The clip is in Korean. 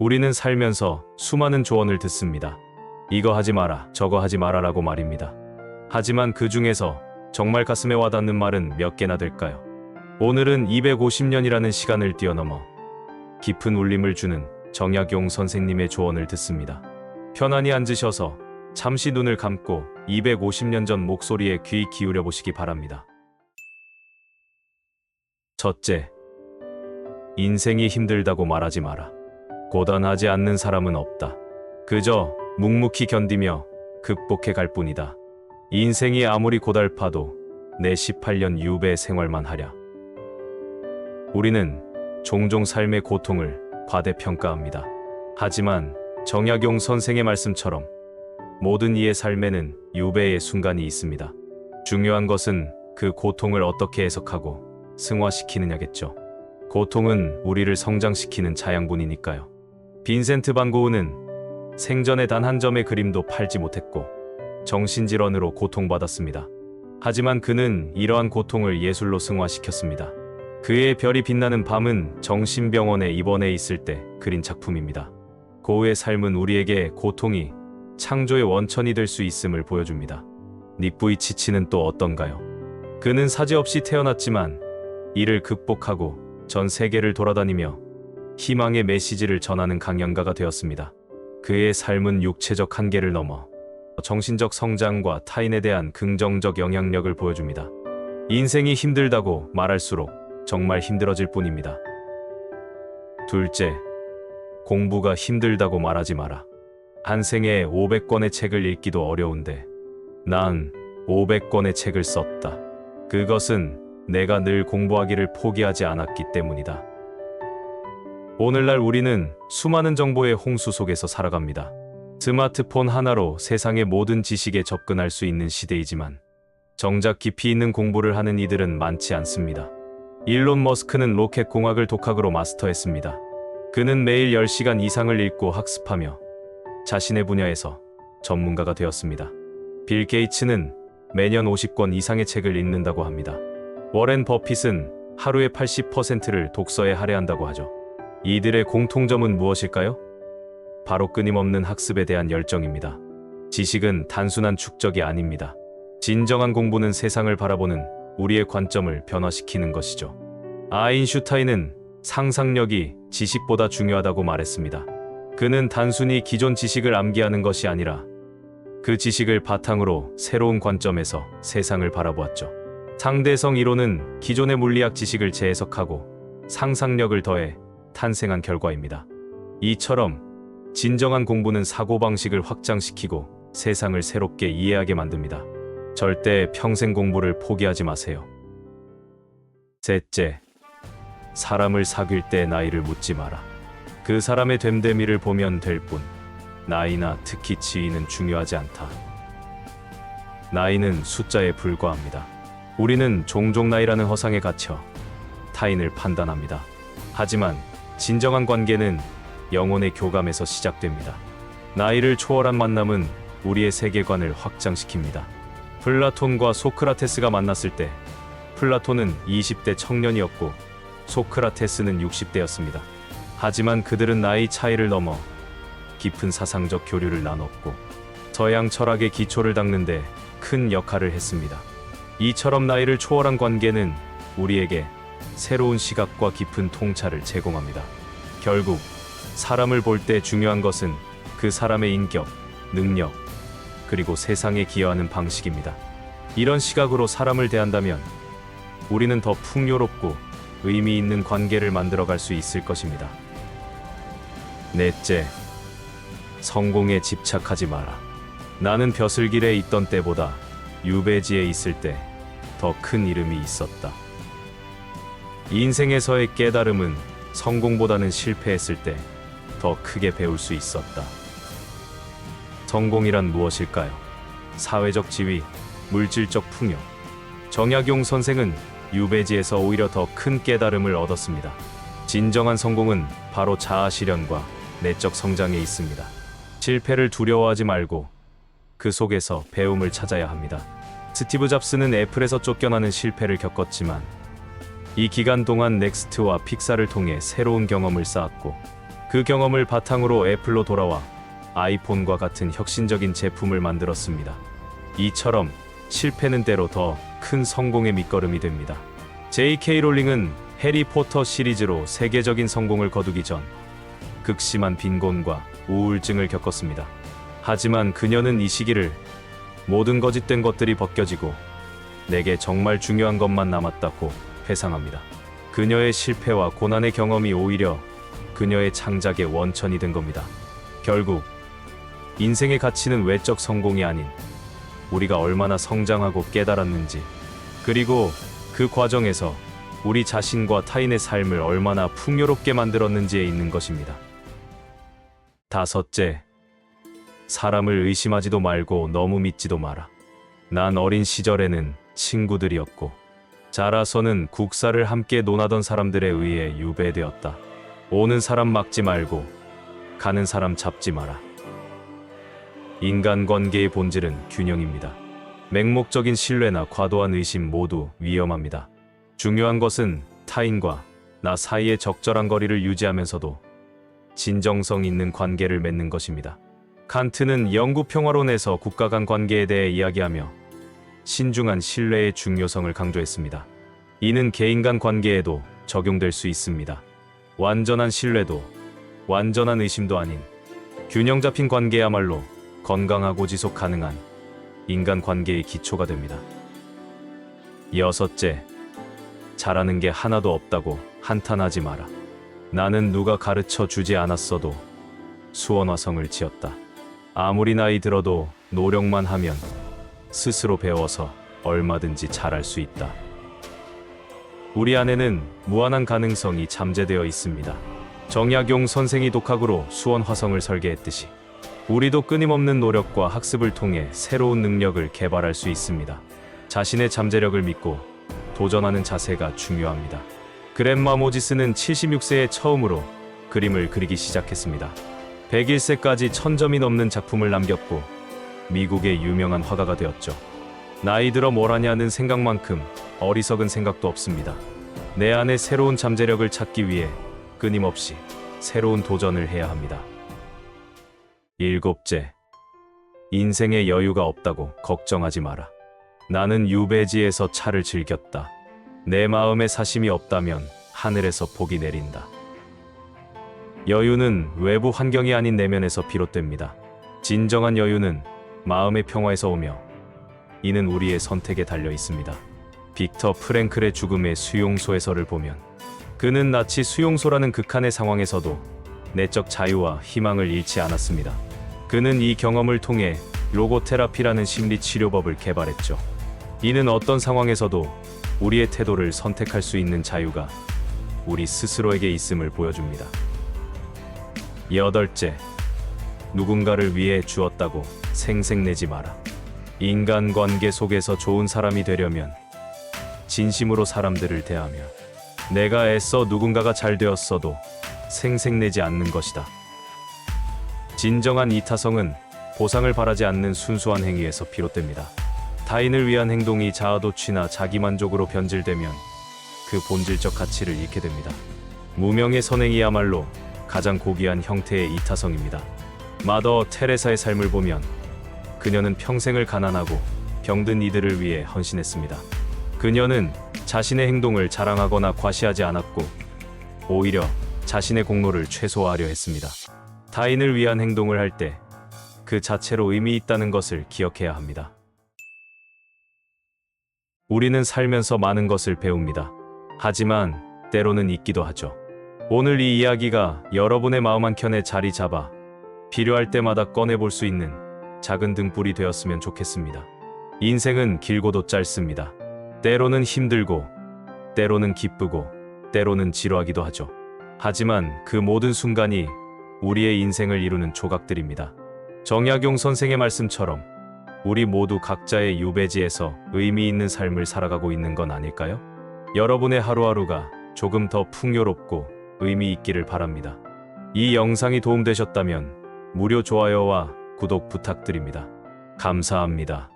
우리는 살면서 수많은 조언을 듣습니다. 이거 하지 마라, 저거 하지 마라라고 말입니다. 하지만 그 중에서 정말 가슴에 와닿는 말은 몇 개나 될까요? 오늘은 250년이라는 시간을 뛰어넘어 깊은 울림을 주는 정약용 선생님의 조언을 듣습니다. 편안히 앉으셔서 잠시 눈을 감고 250년 전 목소리에 귀 기울여 보시기 바랍니다. 첫째, 인생이 힘들다고 말하지 마라. 고단하지 않는 사람은 없다. 그저 묵묵히 견디며 극복해 갈 뿐이다. 인생이 아무리 고달파도 내 18년 유배 생활만 하랴. 우리는 종종 삶의 고통을 과대평가합니다. 하지만 정약용 선생의 말씀처럼 모든 이의 삶에는 유배의 순간이 있습니다. 중요한 것은 그 고통을 어떻게 해석하고 승화시키느냐겠죠. 고통은 우리를 성장시키는 자양분이니까요. 빈센트 반 고흐는 생전에 단 한 점의 그림도 팔지 못했고 정신질환으로 고통받았습니다. 하지만 그는 이러한 고통을 예술로 승화시켰습니다. 그의 별이 빛나는 밤은 정신병원에 입원해 있을 때 그린 작품입니다. 고흐의 삶은 우리에게 고통이 창조의 원천이 될 수 있음을 보여줍니다. 니부이치치는 또 어떤가요? 그는 사제 없이 태어났지만 이를 극복하고 전 세계를 돌아다니며 희망의 메시지를 전하는 강연가가 되었습니다. 그의 삶은 육체적 한계를 넘어 정신적 성장과 타인에 대한 긍정적 영향력을 보여줍니다. 인생이 힘들다고 말할수록 정말 힘들어질 뿐입니다. 둘째, 공부가 힘들다고 말하지 마라. 한 생에 500권의 책을 읽기도 어려운데 난 500권의 책을 썼다. 그것은 내가 늘 공부하기를 포기하지 않았기 때문이다. 오늘날 우리는 수많은 정보의 홍수 속에서 살아갑니다. 스마트폰 하나로 세상의 모든 지식에 접근할 수 있는 시대이지만 정작 깊이 있는 공부를 하는 이들은 많지 않습니다. 일론 머스크는 로켓 공학을 독학으로 마스터했습니다. 그는 매일 10시간 이상을 읽고 학습하며 자신의 분야에서 전문가가 되었습니다. 빌 게이츠는 매년 50권 이상의 책을 읽는다고 합니다. 워렌 버핏은 하루의 80%를 독서에 할애한다고 하죠. 이들의 공통점은 무엇일까요? 바로 끊임없는 학습에 대한 열정입니다. 지식은 단순한 축적이 아닙니다. 진정한 공부는 세상을 바라보는 우리의 관점을 변화시키는 것이죠. 아인슈타인은 상상력이 지식보다 중요하다고 말했습니다. 그는 단순히 기존 지식을 암기하는 것이 아니라 그 지식을 바탕으로 새로운 관점에서 세상을 바라보았죠. 상대성 이론은 기존의 물리학 지식을 재해석하고 상상력을 더해 탄생한 결과입니다. 이처럼 진정한 공부는 사고방식을 확장시키고 세상을 새롭게 이해하게 만듭니다. 절대 평생 공부를 포기하지 마세요. 셋째, 사람을 사귈 때 나이를 묻지 마라. 그 사람의 됨됨이를 보면 될 뿐, 나이나 특히 지위는 중요하지 않다. 나이는 숫자에 불과합니다. 우리는 종종 나이라는 허상에 갇혀 타인을 판단합니다. 하지만 진정한 관계는 영혼의 교감에서 시작됩니다. 나이를 초월한 만남은 우리의 세계관을 확장시킵니다. 플라톤과 소크라테스가 만났을 때 플라톤은 20대 청년이었고 소크라테스는 60대였습니다. 하지만 그들은 나이 차이를 넘어 깊은 사상적 교류를 나눴고 서양 철학의 기초를 닦는데 큰 역할을 했습니다. 이처럼 나이를 초월한 관계는 우리에게 새로운 시각과 깊은 통찰을 제공합니다. 결국 사람을 볼 때 중요한 것은 그 사람의 인격, 능력, 그리고 세상에 기여하는 방식입니다. 이런 시각으로 사람을 대한다면 우리는 더 풍요롭고 의미 있는 관계를 만들어갈 수 있을 것입니다. 넷째, 성공에 집착하지 마라. 나는 벼슬길에 있던 때보다 유배지에 있을 때 더 큰 이름이 있었다. 인생에서의 깨달음은 성공보다는 실패했을 때 더 크게 배울 수 있었다. 성공이란 무엇일까요? 사회적 지위, 물질적 풍요. 정약용 선생은 유배지에서 오히려 더 큰 깨달음을 얻었습니다. 진정한 성공은 바로 자아 실현과 내적 성장에 있습니다. 실패를 두려워하지 말고 그 속에서 배움을 찾아야 합니다. 스티브 잡스는 애플에서 쫓겨나는 실패를 겪었지만 이 기간 동안 넥스트와 픽사를 통해 새로운 경험을 쌓았고 그 경험을 바탕으로 애플로 돌아와 아이폰과 같은 혁신적인 제품을 만들었습니다. 이처럼 실패는 때로 더 큰 성공의 밑거름이 됩니다. J.K. 롤링은 해리포터 시리즈로 세계적인 성공을 거두기 전 극심한 빈곤과 우울증을 겪었습니다. 하지만 그녀는 이 시기를 모든 거짓된 것들이 벗겨지고 내게 정말 중요한 것만 남았다고 회상합니다. 그녀의 실패와 고난의 경험이 오히려 그녀의 창작의 원천이 된 겁니다. 결국 인생의 가치는 외적 성공이 아닌 우리가 얼마나 성장하고 깨달았는지, 그리고 그 과정에서 우리 자신과 타인의 삶을 얼마나 풍요롭게 만들었는지에 있는 것입니다. 다섯째, 사람을 의심하지도 말고 너무 믿지도 마라. 난 어린 시절에는 친구들이었고 자라서는 국사를 함께 논하던 사람들에 의해 유배되었다. 오는 사람 막지 말고 가는 사람 잡지 마라. 인간관계의 본질은 균형입니다. 맹목적인 신뢰나 과도한 의심 모두 위험합니다. 중요한 것은 타인과 나 사이의 적절한 거리를 유지하면서도 진정성 있는 관계를 맺는 것입니다. 칸트는 영구 평화론에서 국가 간 관계에 대해 이야기하며 신중한 신뢰의 중요성을 강조했습니다. 이는 개인 간 관계에도 적용될 수 있습니다. 완전한 신뢰도 완전한 의심도 아닌 균형 잡힌 관계야말로 건강하고 지속 가능한 인간 관계의 기초가 됩니다. 여섯째, 잘하는 게 하나도 없다고 한탄하지 마라. 나는 누가 가르쳐 주지 않았어도 수원화성을 지었다. 아무리 나이 들어도 노력만 하면 스스로 배워서 얼마든지 잘할 수 있다. 우리 안에는 무한한 가능성이 잠재되어 있습니다. 정약용 선생이 독학으로 수원화성을 설계했듯이 우리도 끊임없는 노력과 학습을 통해 새로운 능력을 개발할 수 있습니다. 자신의 잠재력을 믿고 도전하는 자세가 중요합니다. 그랜마 모지스는 76세에 처음으로 그림을 그리기 시작했습니다. 101세까지 1000점이 넘는 작품을 남겼고 미국의 유명한 화가가 되었죠. 나이 들어 뭘 하냐는 생각만큼 어리석은 생각도 없습니다. 내 안에 새로운 잠재력을 찾기 위해 끊임없이 새로운 도전을 해야 합니다. 일곱째, 인생에 여유가 없다고 걱정하지 마라. 나는 유배지에서 차를 즐겼다. 내 마음에 사심이 없다면 하늘에서 복이 내린다. 여유는 외부 환경이 아닌 내면에서 비롯됩니다. 진정한 여유는 마음의 평화에서 오며 이는 우리의 선택에 달려 있습니다. 빅터 프랭클의 죽음의 수용소에서를 보면 그는 나치 수용소라는 극한의 상황에서도 내적 자유와 희망을 잃지 않았습니다. 그는 이 경험을 통해 로고테라피라는 심리치료법을 개발했죠. 이는 어떤 상황에서도 우리의 태도를 선택할 수 있는 자유가 우리 스스로에게 있음을 보여줍니다. 여덟째, 누군가를 위해 주었다고 생색내지 마라. 인간관계 속에서 좋은 사람이 되려면 진심으로 사람들을 대하며 내가 애써 누군가가 잘 되었어도 생색내지 않는 것이다. 진정한 이타성은 보상을 바라지 않는 순수한 행위에서 비롯됩니다. 타인을 위한 행동이 자아도취나 자기만족으로 변질되면 그 본질적 가치를 잃게 됩니다. 무명의 선행이야말로 가장 고귀한 형태의 이타성입니다. 마더 테레사의 삶을 보면 그녀는 평생을 가난하고 병든 이들을 위해 헌신했습니다. 그녀는 자신의 행동을 자랑하거나 과시하지 않았고 오히려 자신의 공로를 최소화하려 했습니다. 타인을 위한 행동을 할 때 그 자체로 의미 있다는 것을 기억해야 합니다. 우리는 살면서 많은 것을 배웁니다. 하지만 때로는 잊기도 하죠. 오늘 이 이야기가 여러분의 마음 한켠에 자리 잡아 필요할 때마다 꺼내볼 수 있는 작은 등불이 되었으면 좋겠습니다. 인생은 길고도 짧습니다. 때로는 힘들고, 때로는 기쁘고, 때로는 지루하기도 하죠. 하지만 그 모든 순간이 우리의 인생을 이루는 조각들입니다. 정약용 선생의 말씀처럼 우리 모두 각자의 유배지에서 의미 있는 삶을 살아가고 있는 건 아닐까요? 여러분의 하루하루가 조금 더 풍요롭고 의미 있기를 바랍니다. 이 영상이 도움되셨다면 무료 좋아요와 구독 부탁드립니다. 감사합니다.